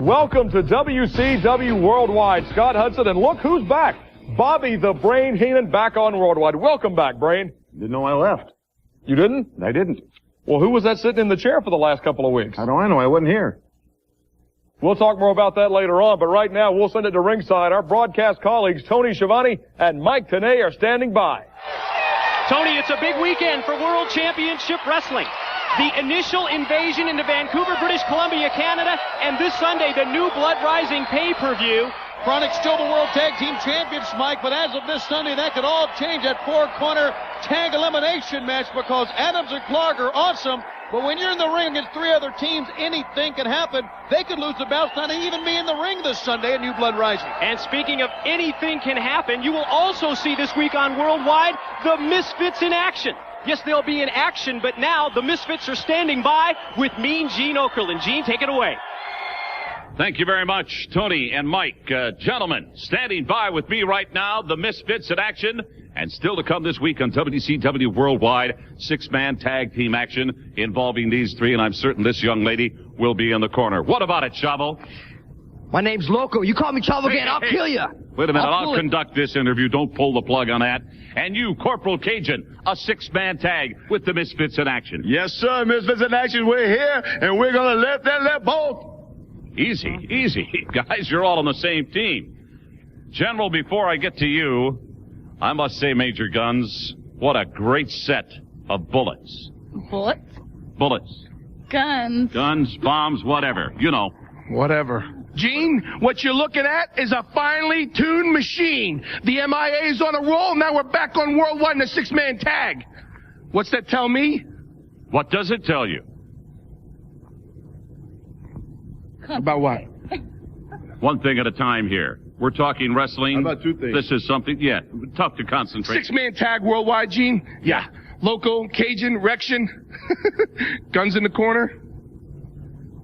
Welcome to WCW Worldwide. Scott Hudson, and look who's back. Bobby the Brain Heenan back on Worldwide. Welcome back, Brain. Didn't know I left. You didn't? I didn't. Well, who was that sitting in the chair for the last couple of weeks? How do I know? I wasn't here. We'll talk more about that later on, but right now we'll send it to ringside. Our broadcast colleagues Tony Schiavone and Mike Tenay are standing by. Tony, it's a big weekend for World Championship Wrestling. The initial invasion into Vancouver, British Columbia, Canada, and this Sunday, the new Blood Rising pay-per-view. Chronic still the World Tag Team Champions, Mike, but as of this Sunday, that could all change. That four-corner tag elimination match, because Adams and Clark are awesome, but when you're in the ring against three other teams, anything can happen. They could lose the belt, not even be in the ring this Sunday at New Blood Rising. And speaking of anything can happen, you will also see this week on Worldwide the Misfits in action. Yes, they'll be in action, but now the Misfits are standing by with Mean Gene Okerlund. Gene, take it away. Thank you very much, Tony and Mike. Gentlemen, standing by with me right now, the Misfits in action. And still to come this week on WCW Worldwide, six-man tag team action involving these three, and I'm certain this young lady will be in the corner. What about it, Chavo? My name's Loco. You call me Chavo again, I'll kill you. Wait a minute, I'll conduct this interview. Don't pull the plug on that. And you, Corporal Cajun, a six-man tag with the Misfits in action. Yes, sir. Misfits in action. We're here, and we're going to let both. Easy, easy. Guys, you're all on the same team. General, before I get to you, I must say, Major Guns, what a great set of bullets. Bullets? Bullets. Guns. Guns, bombs, whatever. You know. Whatever. Gene, what you're looking at is a finely tuned machine. The MIA is on a roll. Now we're back on Worldwide in a six-man tag. What's that tell me? What does it tell you? About what? One thing at a time here. We're talking wrestling. How about two things? This is something, tough to concentrate. Six-man tag Worldwide, Gene? Yeah. Loco, Cajun, Rection, guns in the corner.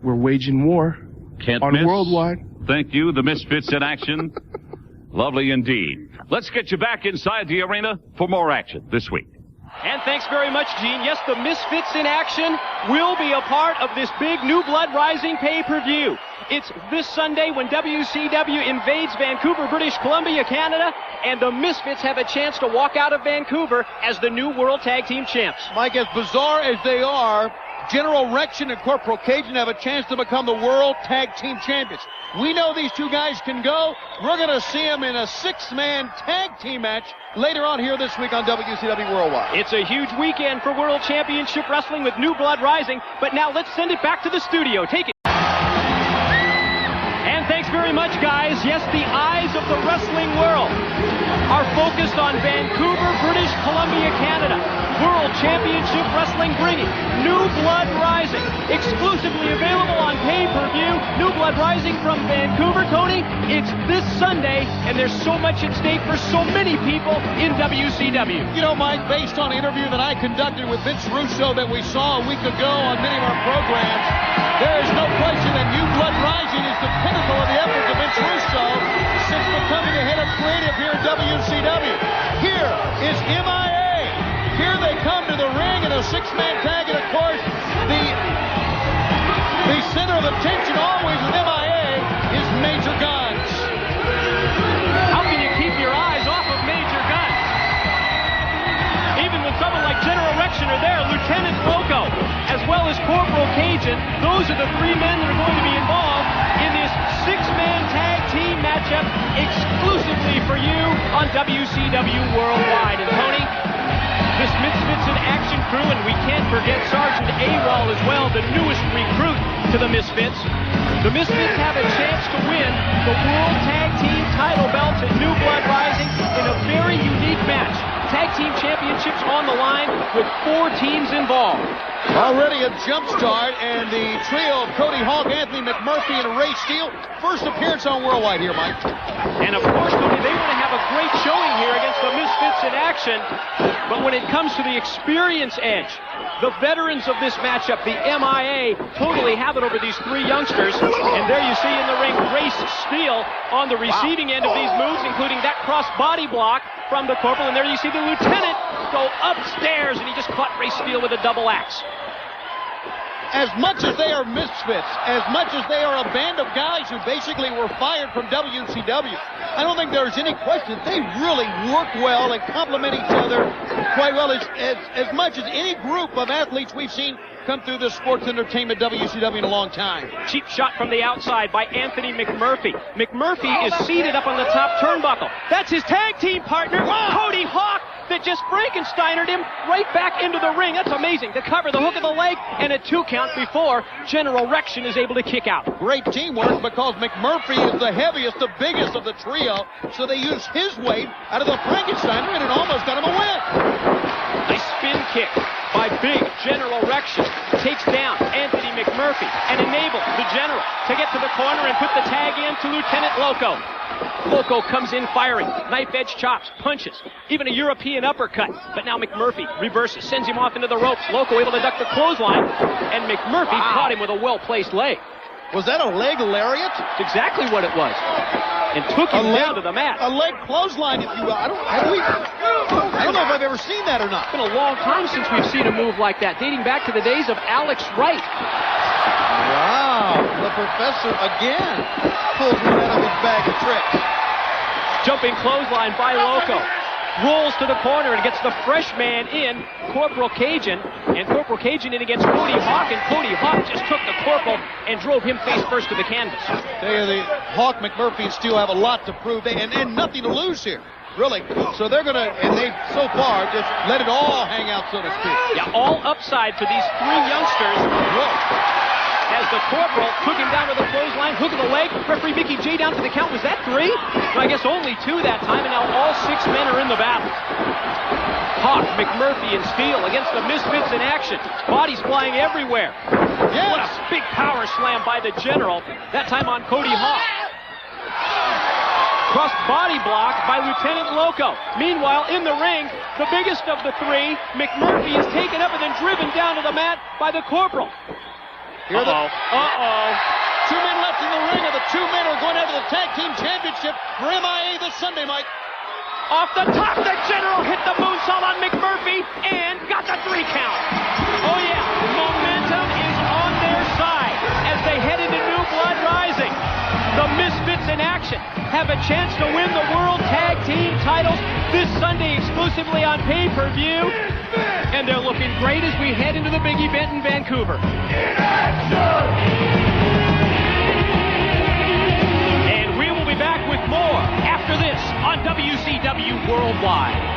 We're waging war. Can't on miss. Worldwide. Thank you, the Misfits in action. Lovely indeed. Let's get you back inside the arena for more action this week. And thanks very much, Gene. Yes, the Misfits in action will be a part of this big New Blood Rising pay-per-view. It's this Sunday when WCW invades Vancouver, British Columbia, Canada, and the Misfits have a chance to walk out of Vancouver as the new World Tag Team Champs. Mike, as bizarre as they are, General Rection and Corporal Cajun have a chance to become the World Tag Team Champions. We know these two guys can go. We're going to see them in a six-man tag team match later on here this week on WCW Worldwide. It's a huge weekend for World Championship Wrestling with New Blood Rising, but now let's send it back to the studio. Take it. And thanks very much, guys. Yes, the eyes of the wrestling world are focused on Vancouver, British Columbia, Canada. World Championship Wrestling bringing New Blood Rising, exclusively available on pay-per-view. New Blood Rising from Vancouver. Tony, it's this Sunday, and there's so much at stake for so many people in WCW. You know, Mike, based on an interview that I conducted with Vince Russo that we saw a week ago on many of our programs, there is no question that New Blood Rising is the pinnacle of the efforts of Vince Russo since becoming the head of creative here at WCW. Here is MIA. Here they come to the ring in a six-man tag, and of course, the center of attention always with MIA is Major Guns. How can you keep your eyes off of Major Guns? Even when someone like General Rection are there, Lieutenant Loco, as well as Corporal Cajun, those are the three men that are going to be involved in this six-man tag team matchup exclusively for you on WCW Worldwide. And Tony, this Misfits in action crew, and we can't forget Sergeant AWOL as well, the newest recruit to the Misfits. The Misfits have a chance to win the World Tag Team title belts at New Blood Rising in a very unique match. Tag Team Championships on the line with 4 teams involved. Already a jump start, and the trio of Cody Hawk, Anthony McMurphy, and Ray Steele. First appearance on Worldwide here, Mike. And of course, Cody, they want to have a great showing here against the Misfits in action. But when it comes to the experience edge, the veterans of this matchup, the MIA, totally have it over these 3 youngsters. And there you see in the ring, Ray Steele on the receiving end of these moves, including that cross body block from the corporal. And there you see the lieutenant go upstairs, and he just caught Ray Steele with a double axe. As much as they are misfits, as much as they are a band of guys who basically were fired from WCW, I don't think there's any question they really work well and complement each other quite well as much as any group of athletes we've seen come through the sports entertainment WCW in a long time. Cheap shot from the outside by Anthony McMurphy. McMurphy is seated up on the top turnbuckle. That's his tag team partner, Cody Hawk, that just Frankensteinered him right back into the ring. That's amazing. To cover the hook of the leg and a 2 count before General Rection is able to kick out. Great teamwork because McMurphy is the heaviest, the biggest of the trio, so they used his weight out of the Frankensteiner and it almost got him a win. Nice spin kick by big General Rection. Takes down Anthony McMurphy and enables the General to get to the corner and put the tag in to Lieutenant Loco. Loco comes in firing, knife edge chops, punches, even a European uppercut. But now McMurphy reverses, sends him off into the ropes. Loco able to duck the clothesline, and McMurphy caught him with a well-placed leg. Was that a leg lariat? That's exactly what it was. And took him down to the mat. A leg clothesline, if you will. I don't know if I've ever seen that or not. It's been a long time since we've seen a move like that, dating back to the days of Alex Wright. Wow, the professor again pulls one out of his bag of tricks. Jumping clothesline by Loco. Rolls to the corner and gets the fresh man in, Corporal Cajun. And Corporal Cajun in against Cody Hawk, and Cody Hawk just took the Corporal and drove him face first to the canvas. The Hawk, McMurphy, and Steele have a lot to prove, and nothing to lose here. Really. So they're going to, and they've so far just let it all hang out, so to speak. Yeah, all upside for these 3 youngsters. Whoa. As the Corporal took him down with a clothesline, hook of the leg. Referee Mickey J down to the count. Was that 3? Well, I guess only 2 that time, and now all 6 men are in the battle. Hawk, McMurphy, and Steele against the Misfits in action. Bodies flying everywhere. Yeah. What a big power slam by the General, that time on Cody Hawk. Cross body block by Lieutenant Loco. Meanwhile, in the ring, the biggest of the 3, McMurphy, is taken up and then driven down to the mat by the Corporal. Uh-oh. 2 men left in the ring, and the 2 men are going after the Tag Team Championship for MIA this Sunday, Mike. Off the top, the General hit the moonsault on McMurphy and got the 3 count. Oh yeah, momentum is on their side as they head into New Blood Rising. The Misfits in action have a chance to win the World Tag Team titles this Sunday exclusively on pay-per-view. And they're looking great as we head into the big event in Vancouver. And we will be back with more after this on WCW Worldwide.